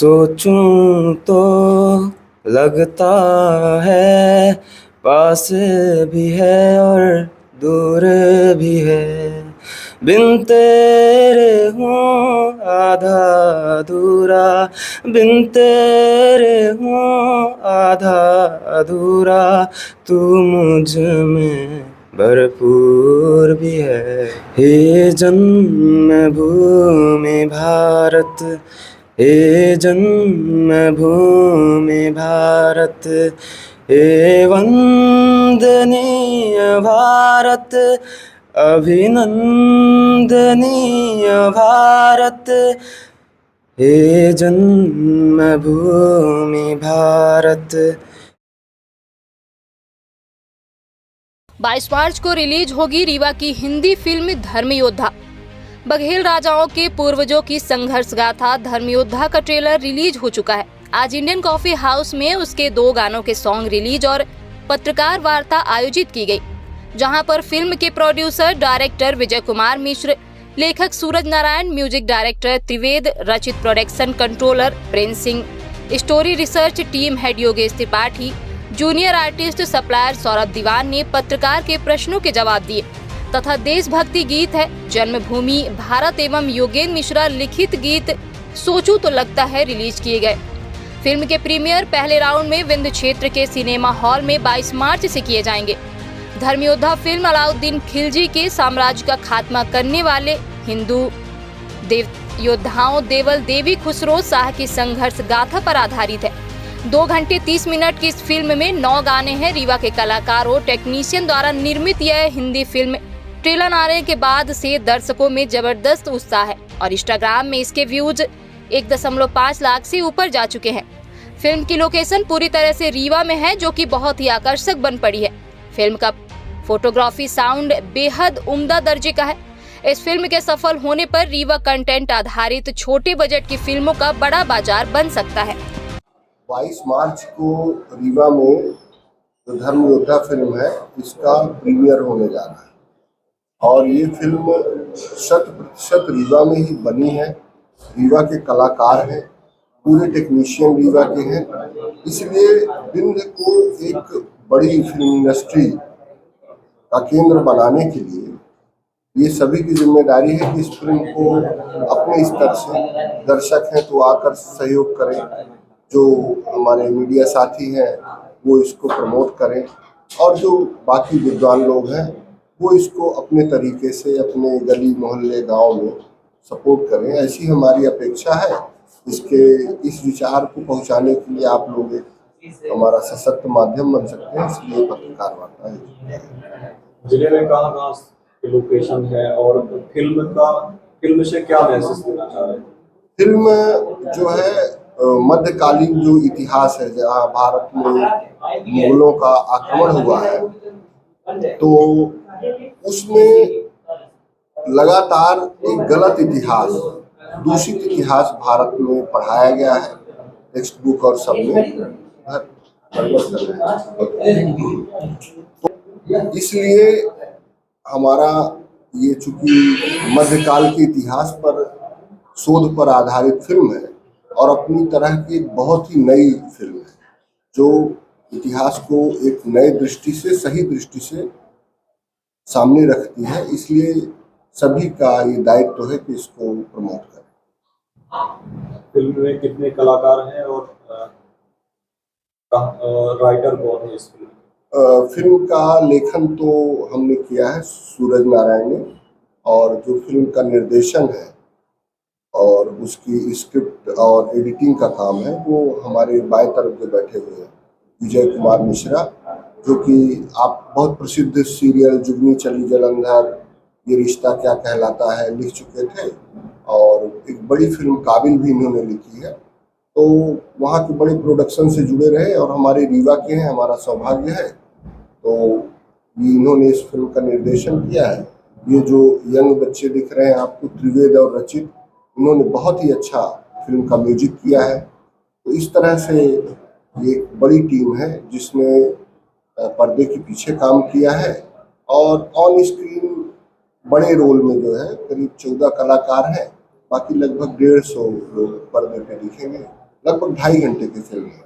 सोचूं तो लगता है पास भी है और दूर भी है। बिन तेरे हूँ आधा अधूरा, बिन तेरे हूँ आधा अधूरा। तू मुझ में भरपूर भी है। हे जन्मभूमि भारत, हे जन्मभूमि भारत, हे वंदनीय भारत, अभिनंदनीय भारत, हे जन्मभूमि भारत। 22 मार्च को रिलीज होगी रीवा की हिंदी फिल्म धर्मयोद्धा। बघेल राजाओं के पूर्वजों की संघर्ष गाथा धर्मयोद्धा का ट्रेलर रिलीज हो चुका है। आज इंडियन कॉफी हाउस में उसके 2 गानों के सॉन्ग रिलीज और पत्रकार वार्ता आयोजित की गई, जहां पर फिल्म के प्रोड्यूसर डायरेक्टर विजय कुमार मिश्र, लेखक Suraj Narayan, music director Trived, Rachit production controller Prince Singh, story research team head Yogesh Tripathi, junior artist supplier Saurabh Diwan ने पत्रकार के प्रश्नों के जवाब दिए तथा देशभक्ति गीत है जन्मभूमि भारत एवं योगेंद्र मिश्रा लिखित गीत सोचूं तो लगता है रिलीज किए गए। फिल्म के प्रीमियर पहले राउंड में विंध्य क्षेत्र के सिनेमा हॉल में 22 मार्च से किए जाएंगे। धर्मयोद्धा फिल्म अलाउद्दीन खिलजी के साम्राज्य का खात्मा करने वाले हिंदू योद्धाओं देवल देवी खुसरो शाह की संघर्ष गाथा पर आधारित है। 2 घंटे 30 मिनट की इस फिल्म में 9 गाने हैं। रीवा के कलाकारों टेक्नीशियन द्वारा निर्मित यह हिंदी फिल्म ट्रेलर आने के बाद से दर्शकों में जबरदस्त उत्साह है और इंस्टाग्राम में इसके व्यूज 1.5 लाख से ऊपर जा चुके हैं। फिल्म की लोकेशन पूरी तरह से रीवा में है, जो कि बहुत ही आकर्षक बन पड़ी है। फिल्म का फोटोग्राफी साउंड बेहद उम्दा दर्जे का है। इस फिल्म के सफल होने पर रीवा कंटेंट आधारित छोटे बजट की फिल्मों का बड़ा बाजार बन सकता है। 22 मार्च को रीवा में जो धर्मयोद्धा फिल्म है इसका प्रीमियर होने जा रहा है और ये फिल्म 100% रीवा में ही बनी है। रीवा के कलाकार हैं, पूरे टेक्नीशियन रीवा के हैं, इसलिए विंध्य को एक बड़ी फिल्म इंडस्ट्री का केंद्र बनाने के लिए ये सभी की जिम्मेदारी है कि इस फिल्म को अपने स्तर से दर्शक हैं तो आकर सहयोग करें, जो हमारे मीडिया साथी हैं वो इसको प्रमोट करें और जो बाकी विद्वान लोग हैं वो इसको अपने तरीके से अपने गली मोहल्ले गांव में सपोर्ट करें। ऐसी हमारी अपेक्षा है। इस विचार को पहुंचाने के लिए आप लोग एक हमारा सशक्त माध्यम बन सकते हैं, इसलिए पत्रकार वार्ता है। जिले में कहाँ लोकेशन है और फिल्म से क्या मैसेज देना चाह रहे हैं? फिल्म जो है मध्यकालीन जो इतिहास है, जहाँ भारत में मुगलों का आक्रमण हुआ है, तो उसमें लगातार एक गलत इतिहास, दूषित इतिहास भारत में पढ़ाया गया है टेक्स्ट बुक और सब में। तो इसलिए हमारा ये चूंकि मध्यकाल के इतिहास पर शोध पर आधारित फिल्म है और अपनी तरह की बहुत ही नई फिल्म है जो इतिहास को एक नए दृष्टि से, सही दृष्टि से सामने रखती है, इसलिए सभी का ये दायित्व है कि इसको प्रमोट करें। फिल्म में कितने कलाकार हैं और राइटर कौन है इस फिल्म? फिल्म का लेखन तो हमने किया है सूरज नारायण ने और जो फिल्म का निर्देशन है और उसकी स्क्रिप्ट और एडिटिंग का काम है वो हमारे बाएं तरफ जो बैठे हुए हैं विजय कुमार मिश्रा, जो कि आप बहुत प्रसिद्ध सीरियल जुगनी चली जलंधर, ये रिश्ता क्या कहलाता है लिख चुके थे और एक बड़ी फिल्म काबिल भी इन्होंने लिखी है। तो वहाँ के बड़े प्रोडक्शन से जुड़े रहे और हमारे रीवा के हैं, हमारा सौभाग्य है। तो ये इन्होंने इस फिल्म का निर्देशन किया है। ये जो यंग बच्चे दिख रहे हैं आपको, त्रिवेद और रचित, इन्होंने बहुत ही अच्छा फिल्म का म्यूजिक किया है। तो इस तरह से ये एक बड़ी टीम है जिसने पर्दे के पीछे काम किया है और ऑन स्क्रीन बड़े रोल में जो है करीब 14 कलाकार हैं, बाकी लगभग 150 लोग पर्दे पे दिखेंगे। लगभग 2.5 घंटे की फिल्म है।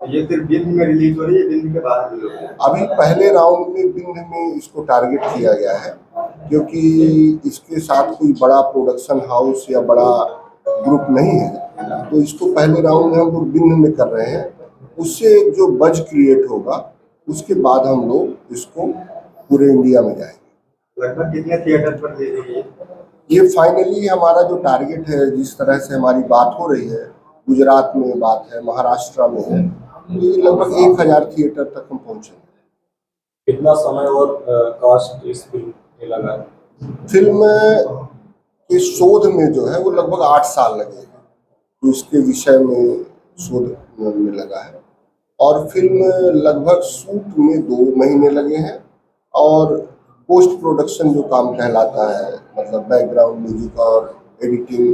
ये सिर्फ बिंद में रिलीज हो रही है, बिंद के बाहर रिलीज हो रही है? अभी पहले राउंड में बिंद में इसको टारगेट किया गया है, क्योंकि इसके साथ कोई बड़ा प्रोडक्शन हाउस या बड़ा ग्रुप नहीं है, तो इसको पहले राउंड में हम लोग बिंद में कर रहे हैं। उससे जो बज क्रिएट होगा उसके बाद हम लोग इसको पूरे इंडिया में जाएंगे। लगभग कितने थिएटर पर दे देंगे? ये फाइनली हमारा जो टारगेट है, जिस तरह से हमारी बात हो रही है, गुजरात में बात है, महाराष्ट्र में है, तो ये लगभग 1000 थिएटर तक हम पहुंचेंगे। कितना समय और कॉस्ट इस फिल्म में लगा है? फिल्म के शोध में जो है वो लगभग 8 साल लगे हैं, तो इसके विषय में शोध में लगा है। और फिल्म लगभग शूट में 2 महीने लगे हैं, और पोस्ट प्रोडक्शन जो काम कहलाता है, मतलब बैकग्राउंड म्यूजिक और एडिटिंग,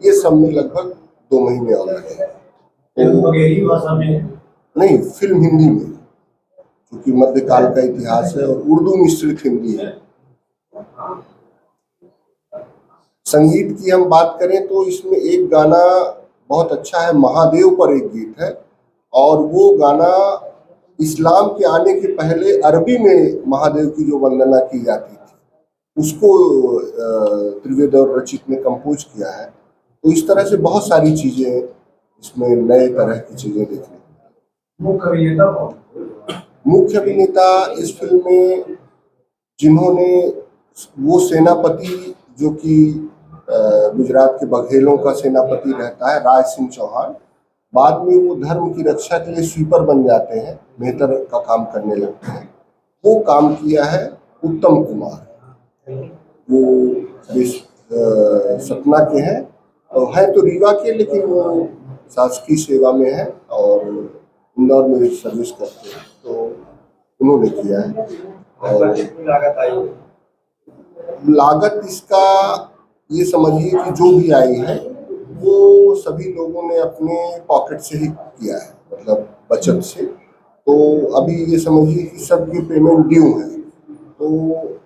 ये सब में लगभग 2 महीने और लगे हैं। बघेली भाषा में नहीं, फिल्म हिंदी में, क्योंकि मध्यकाल का इतिहास है और उर्दू मिश्रित हिंदी है। संगीत की हम बात करें तो इसमें एक गाना बहुत अच्छा है, महादेव पर एक गीत है, और वो गाना इस्लाम के आने के पहले अरबी में महादेव की जो वंदना की जाती थी, उसको त्रिवेद और रचित ने कंपोज किया है। तो इस तरह से बहुत सारी चीजें इसमें नए तरह की चीजें देखने मुख्य अभिनेता इस फिल्म में जिन्होंने, वो सेनापति जो कि गुजरात के बघेलों का सेनापति रहता है, राय सिंह चौहान, बाद में वो धर्म की रक्षा के लिए स्वीपर बन जाते हैं, मेहतर का काम करने लगते हैं। वो काम किया है उत्तम कुमार, वो सतना के हैं, और है तो रीवा के, लेकिन वो शासकीय सेवा में है और इंदौर में सर्विस करते हैं, तो उन्होंने किया है। और लागत इसका ये समझिए कि जो भी आई है वो सभी लोगों ने अपने पॉकेट से ही किया है, मतलब बचत से। तो अभी ये समझिए कि सबकी पेमेंट ड्यू है, तो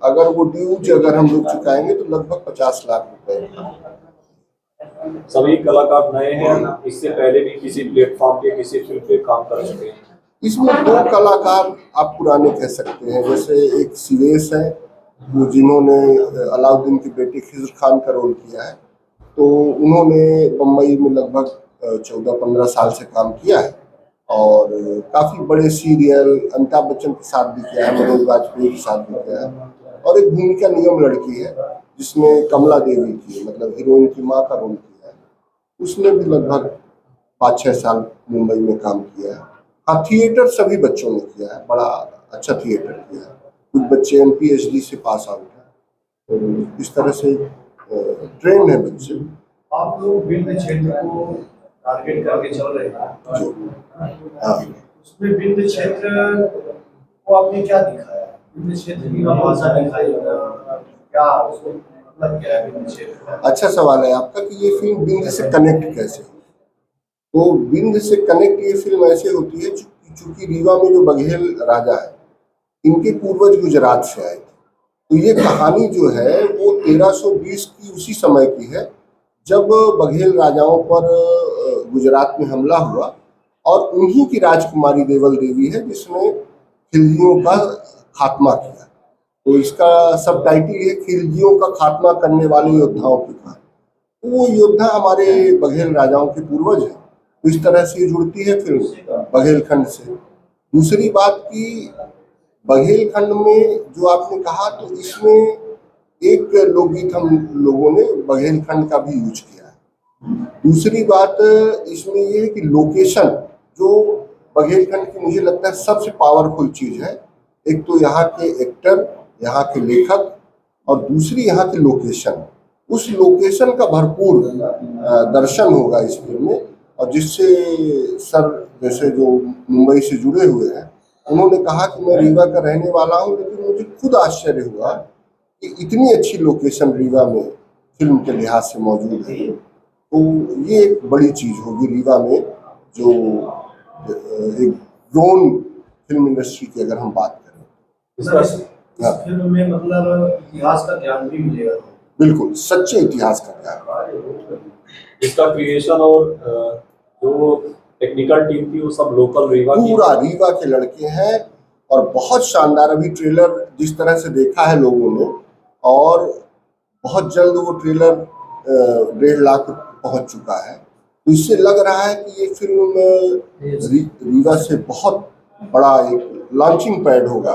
अगर वो ड्यूज अगर हम लोग चुकाएंगे तो लगभग 50 लाख रुपए। सभी कलाकार नए हैं, इससे पहले भी किसी प्लेटफॉर्म पे किसी फिल्म पे काम कर चुके हैं? इसमें 2 कलाकार आप पुराने कह सकते हैं, जैसे एक सिवेश है, वो जिन्होंने अलाउद्दीन के बेटे खिज़र खान का रोल किया है, तो उन्होंने बम्बई में लगभग 14-15 साल से काम किया है, और काफ़ी बड़े सीरियल अमिताभ बच्चन के साथ भी किया है, मनोज वाजपेयी के साथ भी किया है, और एक भूमिका निगम लड़की है जिसमें कमला देवी की, मतलब हीरोइन की माँ का रोल किया है, उसने भी लगभग 5-6 साल मुंबई में काम किया है। हाँ, थिएटर सभी बच्चों ने किया है, बड़ा अच्छा थिएटर किया है, कुछ बच्चे MPhD से पास आउट हैं, तो इस तरह से ट्रेंड है बच्चे। आप लोग विंध्य क्षेत्र को टारगेट करके चल रहे हैं जो हाँ, उसमें विंध्य क्षेत्र को आपने क्या दिखाया? विंध्य क्षेत्र की भाषा दिखाई, क्या उसको मतलब क्या है विंध्य क्षेत्र? अच्छा सवाल है आपका कि ये फिल्म बिंद से कनेक्ट कैसे हो। तो बिंद से कनेक्ट ये फिल्म ऐसे होती है चूंकि रीवा में जो बघेल राजा है, इनके पूर्वज गुजरात से आए थे, तो ये कहानी जो है वो 1320 की उसी समय की है जब बघेल राजाओं पर गुजरात में हमला हुआ, और उन्हीं की राजकुमारी देवल देवी है जिसने खिलजियों का खात्मा किया। तो इसका सब टाइटल है खिलजियों का खात्मा करने वाले योद्धाओं की कहानी। तो वो योद्धा हमारे बघेल राजाओं के पूर्वज हैं, तो इस तरह से जुड़ती है फिल्म बघेलखंड से। दूसरी बात की बघेलखंड में जो आपने कहा, तो इसमें एक लोकगीत हम लोगों ने बघेलखंड का भी यूज किया है। दूसरी बात इसमें ये है कि लोकेशन जो बघेलखंड की मुझे लगता है सबसे पावरफुल चीज है। एक तो यहाँ के एक्टर, यहाँ के लेखक, और दूसरी यहाँ की लोकेशन। उस लोकेशन का भरपूर दर्शन होगा इस फिल्म में, और जिससे सर जैसे जो मुंबई से जुड़े हुए हैं उन्होंने कहा कि मैं रीवा का रहने वाला हूँ, लेकिन मुझे खुद आश्चर्य हुआ कि इतनी अच्छी लोकेशन रीवा में फिल्म के लिहाज से मौजूद है। तो ये एक बड़ी चीज होगी रीवा में, जो एक ड्रोन फिल्म इंडस्ट्री की अगर हम बात करें। इस फिल्म में मतलब इतिहास का ज्ञान भी मिलेगा। बिल्कुल सच्चे इतिहास का ज्ञान। इसका क्रिएशन और जो टेक्निकल टीम थी वो सब लोकल रीवा की पूरा रीवा के लड़के हैं और बहुत शानदार। अभी ट्रेलर जिस तरह से देखा है लोगों ने, और बहुत जल्द वो ट्रेलर 1.5 लाख पहुंच चुका है, तो इससे लग रहा है कि ये फिल्म रीवा से बहुत बड़ा एक लॉन्चिंग पैड होगा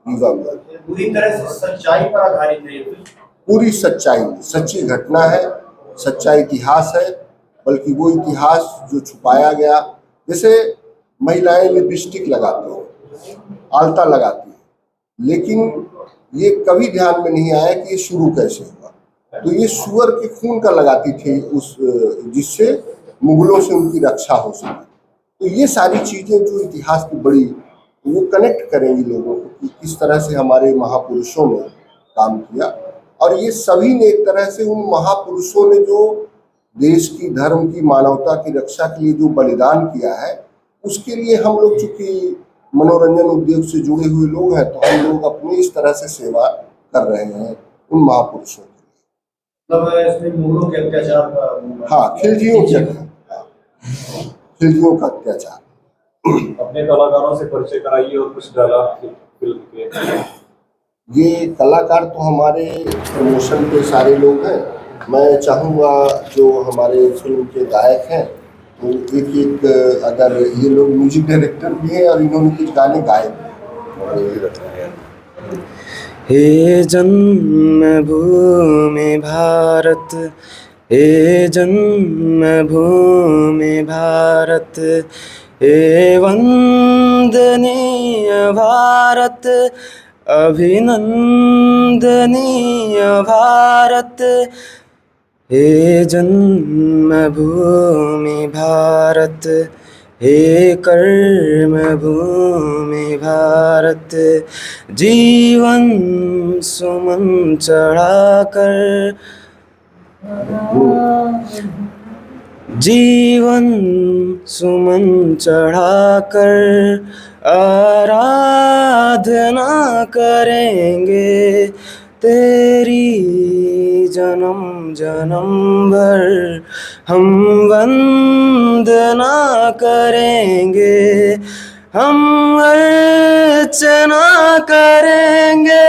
रीवा में। पूरी तरह से सच्चाई पर आधारित है ये फिल्म। पूरी सच्चाई, सच्ची घटना है, सच्चा इतिहास है, बल्कि वो इतिहास जो छुपाया गया। जैसे महिलाएं लिपस्टिक लगाती हैं, आलता लगाती हैं, लेकिन ये कभी ध्यान में नहीं आया कि ये शुरू कैसे हुआ। तो ये सुअर के खून का लगाती थी उस, जिससे मुगलों से उनकी रक्षा हो सके। तो ये सारी चीजें जो इतिहास की बड़ी, वो कनेक्ट करेंगी लोगों को कि किस तरह से हमारे महापुरुषों ने काम किया। और ये सभी ने एक तरह से, उन महापुरुषों ने जो देश की, धर्म की, मानवता की रक्षा के लिए जो बलिदान किया है, उसके लिए हम लोग चूंकि मनोरंजन उद्योग से जुड़े हुए लोग हैं, तो हम लोग अपनी इस तरह से सेवा कर रहे हैं उन महापुरुषों की। मतलब इसमें मुगलों के अत्याचार का, हाँ, खिलजियों का अत्याचार। अपने कलाकारों से परिचय कराइए और कुछ डायलॉग फिल्म के। ये कलाकार तो हमारे प्रमोशन के सारे लोग हैं। मैं चाहूँगा जो हमारे फिल्म के गायक हैं, तो एक अगर ये लोग म्यूजिक डायरेक्टर भी हैं और इन्होंने कुछ गाने गाए हैं। हे जन्मभूमि भारत, हे जन्मभूमि भारत, हे वंदनीय भारत, अभिनंदनीय भारत, हे जन्मभूमि भारत, हे कर्मभूमि भारत, जीवन सुमन चढ़ाकर, जीवन सुमन चढ़ाकर आराधना करेंगे तेरी जन्म जन्म भर, हम वंदना करेंगे, हम अर्चना करेंगे।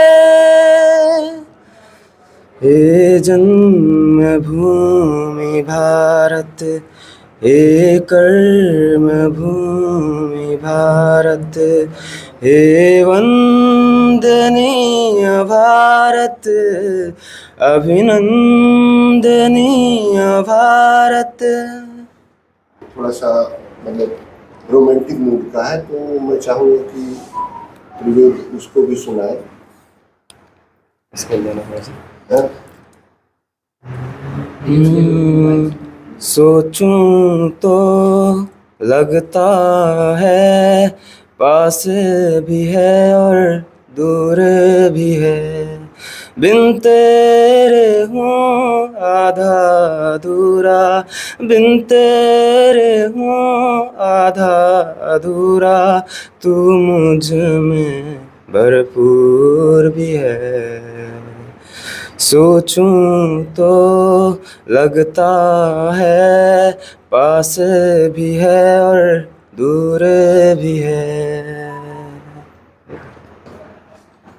हे जन्मभूमि भारत, हे कर्मभूमि भारत, हे वंदनीय भारत, अभिनंदनीय भारत। थोड़ा सा मतलब रोमांटिक मूड का है, तो मैं चाहूँगा कि त्रिवेद उसको भी सुनाए। इसके लिए हाँ? सोचूं तो लगता है पास भी है और दूर भी है, बिन तेरे हूँ आधा अधूरा, बिन तेरे हूँ आधा अधूरा, तू मुझ में भरपूर भी है। सोचूं तो लगता है पास भी है और दूर भी है,